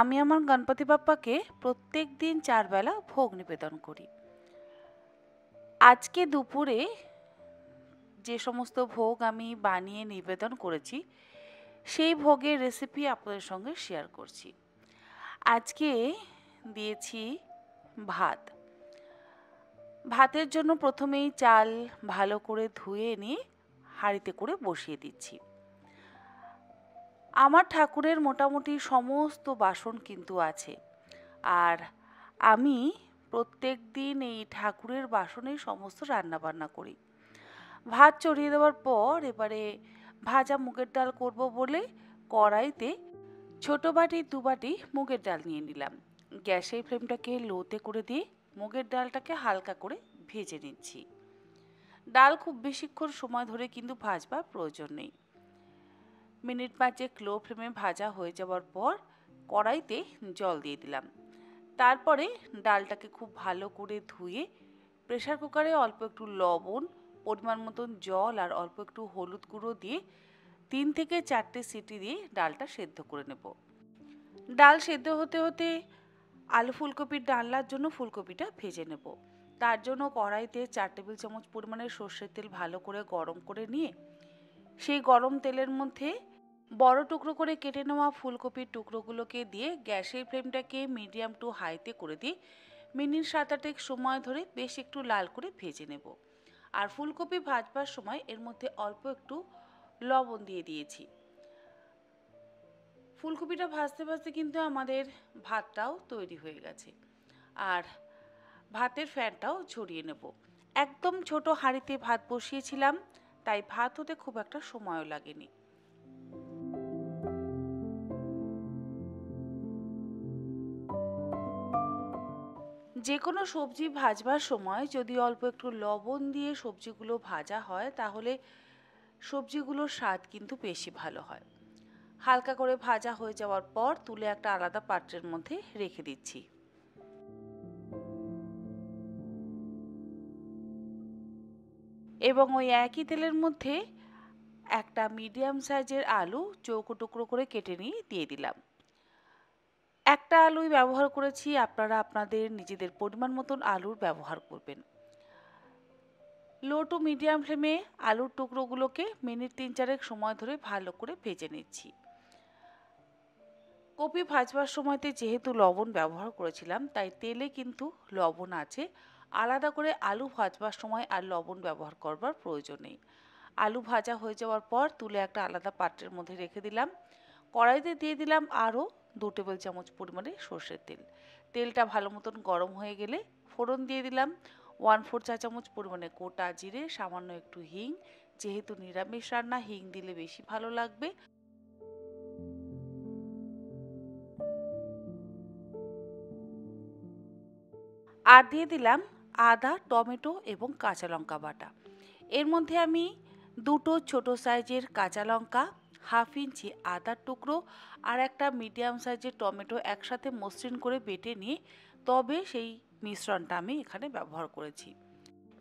আমি আমার গণপতি বাপ্পাকে প্রত্যেক দিন ৪ বেলা ভোগ নিবেদন করি। আজকে দুপুরে যে সমস্ত ভোগ আমি বানিয়ে নিবেদন করেছি, সেই ভোগের রেসিপি আপনাদের সঙ্গে শেয়ার করছি। আজকে দিয়েছি ভাত। ভাতের জন্য প্রথমেই চাল ভালো করে ধুয়ে নিয়ে হাঁড়িতে করে বসিয়ে দিচ্ছি। আমার ঠাকুরের মোটামুটি সমস্ত বাসন কিন্তু আছে, আর আমি প্রত্যেক দিন এই ঠাকুরের বাসনেই সমস্ত রান্নাবান্না করি। ভাত চড়িয়ে দেওয়ার পর এবারে ভাজা মুগের ডাল করব বলে কড়াইতে ছোট বাটি ২ বাটি মুগের ডাল নিয়ে নিলাম। গ্যাসের ফ্লেমটাকে লোতে করে দিয়ে মুগের ডালটাকে হালকা করে ভেজে নিচ্ছি। ডাল খুব বেশিক্ষণ সময় ধরে কিন্তু ভাজবার প্রয়োজন নেই। মিনিট ৫ লো ফ্লেমে ভাজা হয়ে যাওয়ার পর কড়াইতে জল দিয়ে দিলাম। তারপরে ডালটাকে খুব ভালো করে ধুয়ে প্রেসার কুকারে অল্প একটু লবণ, পরিমাণ মতন জল আর অল্প একটু হলুদ গুঁড়ো দিয়ে ৩ থেকে ৪টে সিটি দিয়ে ডালটা সেদ্ধ করে নেব। ডাল সেদ্ধ হতে হতে আলু ফুলকপির ডালনার জন্য ফুলকপিটা ভেজে নেব। তার জন্য কড়াইতে ৪ টেবিল চামচ পরিমাণের সর্ষের তেল ভালো করে গরম করে নিয়ে সেই গরম তেলের মধ্যে বড় টুকরো করে কেটে নেওয়া ফুলকপির টুকরোগুলোকে দিয়ে গ্যাসের ফ্লেমটাকে মিডিয়াম টু হাইতে করে দিয়ে মিনিট ৭-৮ সময় ধরে বেশ একটু লাল করে ভেজে নেব। আর ফুলকপি ভাজবার সময় এর মধ্যে অল্প একটু লবণ দিয়ে দিয়েছি। ফুলকপিটা ভাজতে ভাজতে কিন্তু আমাদের ভাতটাও তৈরি হয়ে গেছে, আর ভাতের ফ্যানটাও ঝরিয়ে নেব। একদম ছোট হাঁড়িতে ভাত বসিয়েছিলাম, তাই ভাত হতে খুব একটা সময়ও লাগেনি। যে কোনো সবজি ভাজবার সময় যদি অল্প একটু লবণ দিয়ে সবজিগুলো ভাজা হয়, তাহলে সবজিগুলোর স্বাদ কিন্তু বেশি ভালো হয়। হালকা করে ভাজা হয়ে যাওয়ার পর তুলে একটা আলাদা পাত্রের মধ্যে রেখে দিচ্ছি। এবং ওই একই তেলের মধ্যে একটা মিডিয়াম সাইজের আলু চৌকো টুকরো করে কেটে নিয়ে দিয়ে দিলাম। একটা আলুই ব্যবহার করেছি, আপনারা আপনাদের নিজেদের পরিমাণ মতন আলুর ব্যবহার করবেন। লো টু মিডিয়াম ফ্লেমে আলুর টুকরোগুলোকে মিনিট ৩-৪ সময় ধরে ভালো করে ভেজে নিচ্ছি। কপি ভাজবার সময়তে যেহেতু লবণ ব্যবহার করেছিলাম, তাই তেলে কিন্তু লবণ আছে। আলাদা করে আলু ভাজবার সময় আর লবণ ব্যবহার করবার প্রয়োজন নেই। আলু ভাজা হয়ে যাওয়ার পর তুলে একটা আলাদা পাত্রের মধ্যে রেখে দিলাম। কড়াইতে দিয়ে দিলাম আরও ২ টেবিল চামচ পরিমাণে সর্ষের তেল। তেলটা ভালো মতন গরম হয়ে গেলে ফোড়ন দিয়ে দিলাম 1/4 চা চামচ পরিমাণে গোটা জিরে, সামান্য একটু হিং। যেহেতু নিরামিষ রান্না, হিং দিলে বেশি ভালো লাগবে। আর দিয়ে দিলাম আদা, টমেটো এবং কাঁচা লঙ্কা বাটা। এর মধ্যে আমি ২টো ছোট সাইজের কাঁচা লঙ্কা, 1/2 ইঞ্চি আদার টুকরো আর একটা মিডিয়াম সাইজের টমেটো একসাথে মসৃণ করে বেটে নিয়ে তবে সেই মিশ্রণটা আমি এখানে ব্যবহার করেছি।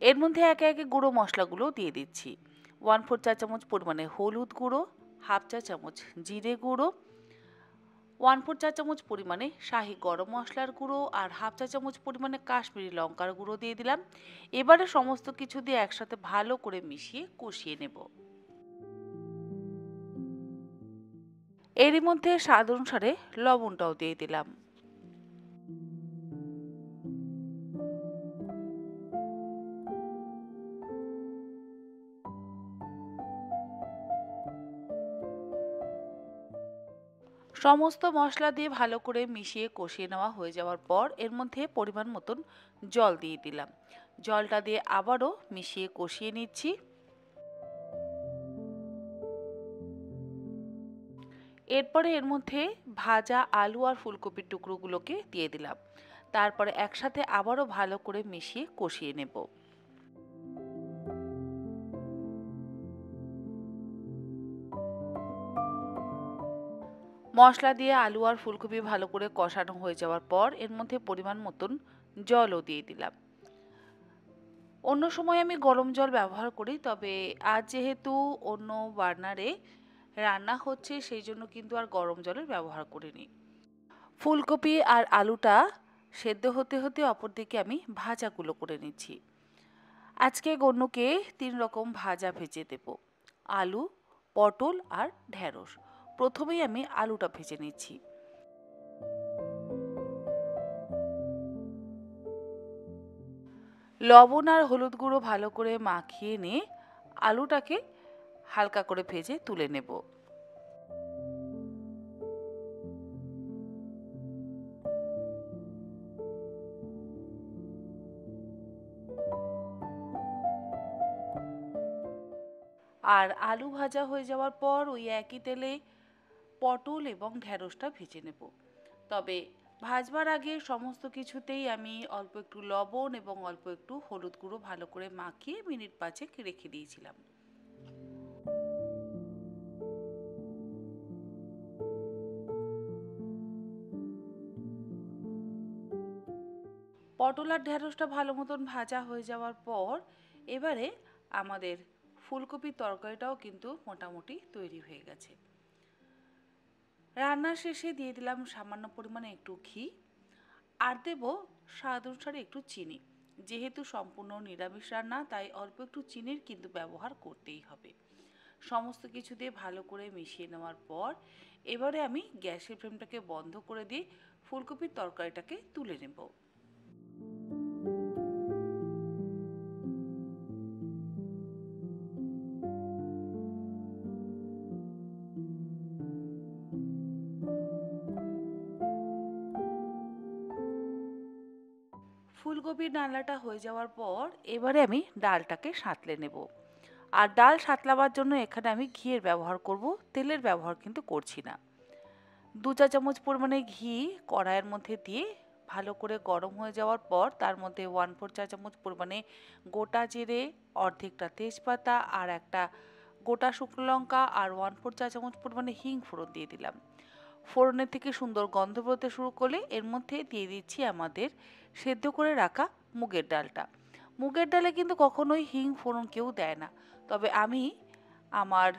এর মধ্যে একে একে গুঁড়ো মশলাগুলো দিয়ে দিচ্ছি। 1/4 চা চামচ পরিমাণে হলুদ গুঁড়ো, 1/2 চা চামচ জিরে গুঁড়ো, 1/4 চা চামচ পরিমাণে শাহি গরম মশলার গুঁড়ো আর 1/2 চা চামচ পরিমাণে কাশ্মীরি লঙ্কার গুঁড়ো দিয়ে দিলাম। এবারে সমস্ত কিছু দিয়ে একসাথে ভালো করে মিশিয়ে কষিয়ে নেব। এরই মধ্যে স্বাদ অনুসারে লবণটাও দিয়ে দিলাম। সমস্ত মশলা দিয়ে ভালো করে মিশিয়ে কষিয়ে নেওয়া হয়ে যাওয়ার পর এর মধ্যে পরিমাণ মতন জল দিয়ে দিলাম। জলটা দিয়ে আবারও মিশিয়ে কষিয়ে নিচ্ছি। এরপরে এর মধ্যে ভাজা আলু আর ফুলকপির টুকরোগুলোকে দিয়ে দিলাম। তারপরে একসাথে আবারও ভালো করে মিশিয়ে কষিয়ে নেব। মশলা দিয়ে আলু আর ফুলকপি ভালো করে কষানো হয়ে যাওয়ার পর এর মধ্যে পরিমাণ মতন জলও দিয়ে দিলাম। অন্য সময় আমি গরম জল ব্যবহার করি, তবে আজ যেহেতু অন্য বার্নারে রান্না হচ্ছে সেই জন্য কিন্তু আর গরম জলের ব্যবহার করিনি। ফুলকপি আর আলুটা সেদ্ধ হতে হতে অপরদিকে আমি ভাজাগুলো করে নিচ্ছি। আজকে গন্যকে 3 রকম ভাজা ভেজে দেব। আলু, পটল আর ঢ্যাঁড়স। প্রথমেই আমি আলুটা ভেজে নিচ্ছি। লবণ আর হলুদ গুঁড়ো ভালো করে মাখিয়ে নিয়ে আলুটাকে হালকা করে ভেজে তুলে নেব। আর আলু ভাজা হয়ে যাওয়ার পর ওই একই তেলে পটল এবং ঢ্যাঁড়সটা ভেজে নেব। তবে ভাজবার আগে সমস্ত কিছুতেই আমি অল্প একটু লবণ এবং অল্প একটু হলুদ গুঁড়ো ভালো করে মাখিয়ে মিনিট 5 রেখে দিয়েছিলাম। পটল আর ঢ্যাঁড়সটা ভালো মতন ভাজা হয়ে যাওয়ার পর এবারে আমাদের ফুলকপির তরকারিটাও কিন্তু মোটামুটি তৈরি হয়ে গেছে। রান্নার শেষে দিয়ে দিলাম সামান্য পরিমাণে একটু ঘি আর দেব স্বাদ অনুসারে একটু চিনি। যেহেতু সম্পূর্ণ নিরামিষ রান্না তাই অল্প একটু চিনির কিন্তু ব্যবহার করতেই হবে। সমস্ত কিছু দিয়ে ভালো করে মিশিয়ে নেওয়ার পর এবারে আমি গ্যাসের ফ্লেমটাকে বন্ধ করে দিয়ে ফুলকপির তরকারিটাকে তুলে নেব। ফুলকপির ডালনাটা হয়ে যাওয়ার পর এবারে আমি ডালটাকে সাঁতলে নেব। আর ডাল সাঁতলাবার জন্য এখানে আমি ঘিয়ের ব্যবহার করব, তেলের ব্যবহার কিন্তু করছি না। 2 চা চামচ পরিমাণে ঘি কড়াইয়ের মধ্যে দিয়ে ভালো করে গরম হয়ে যাওয়ার পর তার মধ্যে 1/4 চা চামচ পরিমাণে গোটা জিরে, অর্ধেকটা তেজপাতা আর একটা গোটা শুকনো লঙ্কা আর 1/4 চা চামচ পরিমাণে হিং ফোড়ন দিয়ে দিলাম। ফোড়নের থেকে সুন্দর গন্ধ বেরোতে শুরু করলে এর মধ্যে দিয়ে দিচ্ছি আমাদের সেদ্ধ করে রাখা মুগের ডালটা। মুগের ডালে কিন্তু কখনোই হিং ফোড়ন কেউ দেয় না, তবে আমি আমার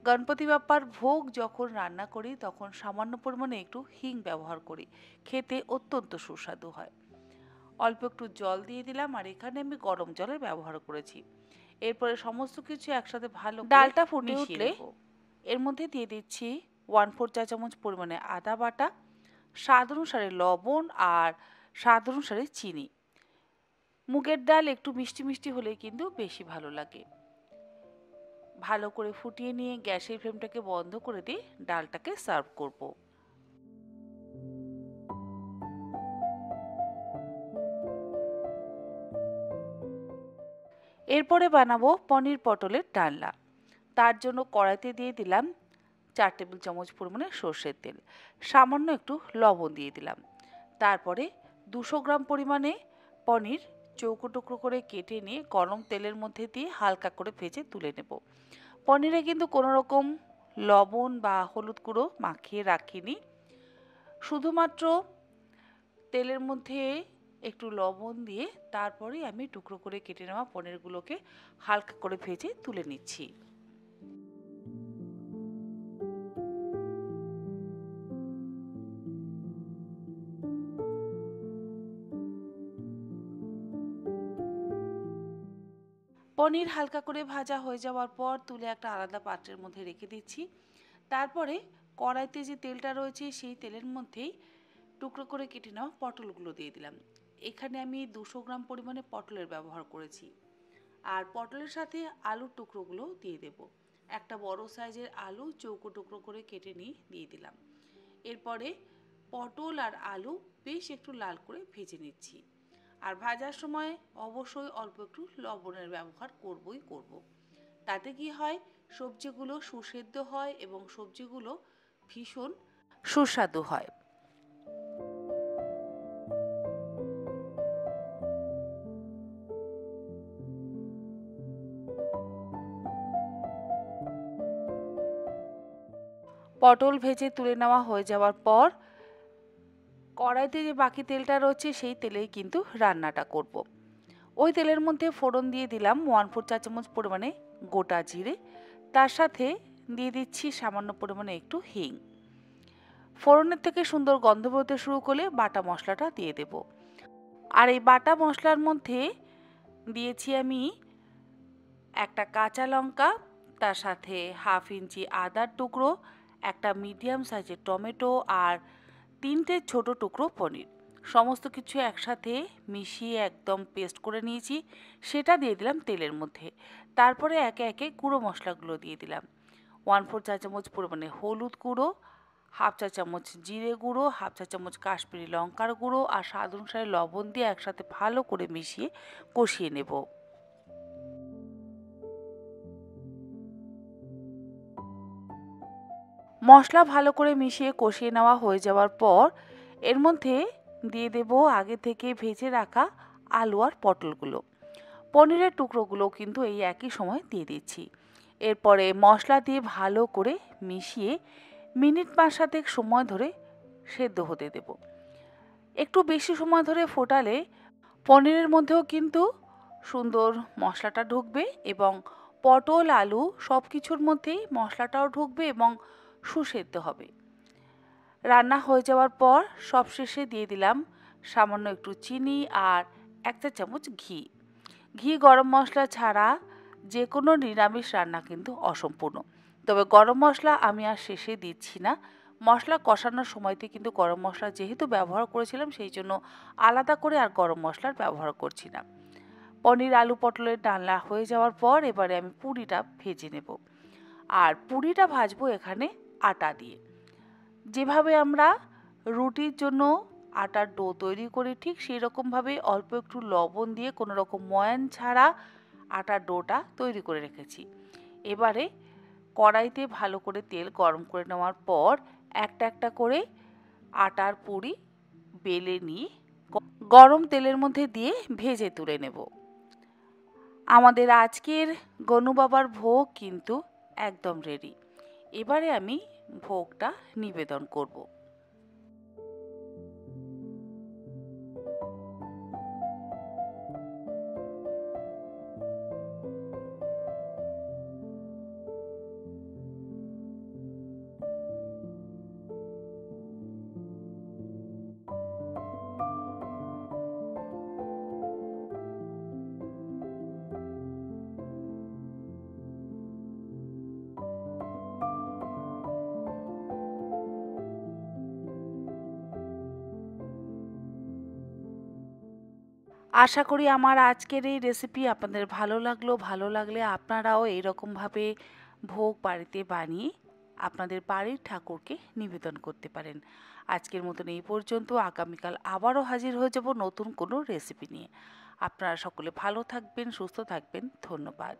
গণপতি বাপ্পার ভোগ যখন রান্না করি তখন সামান্য পরিমাণে একটু হিং ব্যবহার করি। খেতে অত্যন্ত সুস্বাদু হয়। অল্প একটু জল দিয়ে দিলাম আর এখানে আমি গরম জলের ব্যবহার করেছি। এরপরে সমস্ত কিছু একসাথে ভালো করে ডালটা ফুটে উঠলে এর মধ্যে দিয়ে দিচ্ছি 1/4 চা চামচ পরিমাণে আদা বাটা, স্বাদ অনুসারে লবণ আর স্বাদ অনুসারে চিনি। মুগের ডাল একটু মিষ্টি মিষ্টি হলে কিন্তু বেশি ভালো লাগে। ভালো করে ফুটিয়ে নিয়ে গ্যাসের ফ্লেমটাকে বন্ধ করে দিয়ে ডালটাকে সার্ভ করব। এরপরে বানাবো পনির পটলের ডালনা। তার জন্য কড়াইতে দিয়ে দিলাম 4 টেবিল চামচ পরিমাণে সর্ষের তেল, সামান্য একটু লবণ দিয়ে দিলাম। তারপরে 200 গ্রাম পরিমাণে পনির চৌকো টুকরো করে কেটে নিয়ে গরম তেলের মধ্যে দিয়ে হালকা করে ভেজে তুলে নেব। পনিরে কিন্তু কোনো রকম লবণ বা হলুদ গুঁড়ো মাখিয়ে রাখিনি, শুধুমাত্র তেলের মধ্যে একটু লবণ দিয়ে তারপরেই আমি টুকরো করে কেটে নেওয়া পনিরগুলোকে হালকা করে ভেজে তুলে নিচ্ছি। পনির হালকা করে ভাজা হয়ে যাওয়ার পর তুলে একটা আলাদা পাত্রের মধ্যে রেখে দিচ্ছি। তারপরে কড়াইতে যে তেলটা রয়েছে সেই তেলের মধ্যেই টুকরো করে কেটে নেওয়া পটলগুলো দিয়ে দিলাম। এখানে আমি 200 গ্রাম পরিমাণে পটলের ব্যবহার করেছি। আর পটলের সাথে আলুর টুকরোগুলো দিয়ে দেব। একটা বড় সাইজের আলু চৌকো টুকরো করে কেটে নিয়ে দিয়ে দিলাম। এরপরে পটল আর আলু বেশ একটু লাল করে ভেজে নিচ্ছি। আর ভাজার সময় অবশ্যই অল্প একটু লবণের ব্যবহার করবই করব। তাতে কি হয়, সবজিগুলো সুসেদ্ধ হয় এবং সবজিগুলো ভীষণ সুস্বাদু হয়। পটল ভেজে তুলে নেওয়া হয়ে যাওয়ার পর কড়াইতে যে বাকি তেলটা রয়েছে সেই তেলেই কিন্তু রান্নাটা করব। ওই তেলের মধ্যে ফোড়ন দিয়ে দিলাম 1/4 চা চামচ পরিমাণে গোটা জিরে, তার সাথে দিয়ে দিচ্ছি সামান্য পরিমাণে একটু হিং। ফোড়নের থেকে সুন্দর গন্ধ বেরোতে শুরু করলে বাটা মশলাটা দিয়ে দেব। আর এই বাটা মশলার মধ্যে দিয়েছি আমি একটা কাঁচা লঙ্কা, তার সাথে হাফ ইঞ্চি আদার টুকরো, একটা মিডিয়াম সাইজের টমেটো আর 3টে ছোট টুকরো পনির। সমস্ত কিছু একসাথে মিশিয়ে একদম পেস্ট করে নিয়েছি, সেটা দিয়ে দিলাম তেলের মধ্যে। তারপরে একে একে গুঁড়ো মশলাগুলো দিয়ে দিলাম। 1/4 চা চামচ পরিমাণে হলুদ গুঁড়ো, হাফ চা চামচ জিরে গুঁড়ো, হাফ চা চামচ কাশ্মীরি লঙ্কার গুঁড়ো আর স্বাদ অনুসারে লবণ দিয়ে একসাথে ভালো করে মিশিয়ে কষিয়ে নেব। মশলা ভালো করে মিশিয়ে কষিয়ে নেওয়া হয়ে যাওয়ার পর এর মধ্যে দিয়ে দেব আগে থেকে ভেজে রাখা আলু আর পটলগুলো। পনিরের টুকরোগুলো কিন্তু এই একই সময় দিয়ে দিচ্ছি। এরপরে মশলা দিয়ে ভালো করে মিশিয়ে মিনিট 5-7 সময় ধরে সেদ্ধ হতে দেব। একটু বেশি সময় ধরে ফোটালে পনিরের মধ্যেও কিন্তু সুন্দর মশলাটা ঢুকবে এবং পটল আলু সব কিছুর মধ্যেই মশলাটাও ঢুকবে এবং সুসেদ্ধ হবে। রান্না হয়ে যাওয়ার পর সবশেষে দিয়ে দিলাম সামান্য একটু চিনি আর 1 চা চামচ ঘি। ঘি গরম মশলা ছাড়া যে কোনো নিরামিষ রান্না কিন্তু অসম্পূর্ণ। তবে গরম মশলা আমি আর শেষে দিচ্ছি না। মশলা কষানোর সময়তে কিন্তু গরম মশলা যেহেতু ব্যবহার করেছিলাম, সেই জন্য আলাদা করে আর গরম মশলার ব্যবহার করছি না। পনির আলু পটলের ডালনা হয়ে যাওয়ার পর এবারে আমি পুরিটা ভেজে নেব। আর পুরিটা ভাজবো এখানে আটা দিয়ে। যেভাবে আমরা রুটির জন্য আটার ডো তৈরি করি, ঠিক সেই রকমভাবে অল্প একটু লবণ দিয়ে কোনো রকম ময়ান ছাড়া আটার ডোটা তৈরি করে রেখেছি। এবারে কড়াইতে ভালো করে তেল গরম করে নেওয়ার পর একটা একটা করে আটার পুরি বেলে নিয়ে গরম তেলের মধ্যে দিয়ে ভেজে তুলে নেব। আমাদের আজকের গনু বাবার ভোগ কিন্তু একদম রেডি। এবারে আমি ভোগটা নিবেদন করব। আশা করি আমার আজকের এই রেসিপি আপনাদের ভালো লাগলো। ভালো লাগলে আপনারাও এইরকমভাবে ভোগ বাড়িতে বানিয়ে আপনাদের বাড়ির ঠাকুরকে নিবেদন করতে পারেন। আজকের মতন এই পর্যন্ত। আগামীকাল আবারও হাজির হয়ে যাব নতুন কোনো রেসিপি নিয়ে। আপনারা সকলে ভালো থাকবেন, সুস্থ থাকবেন। ধন্যবাদ।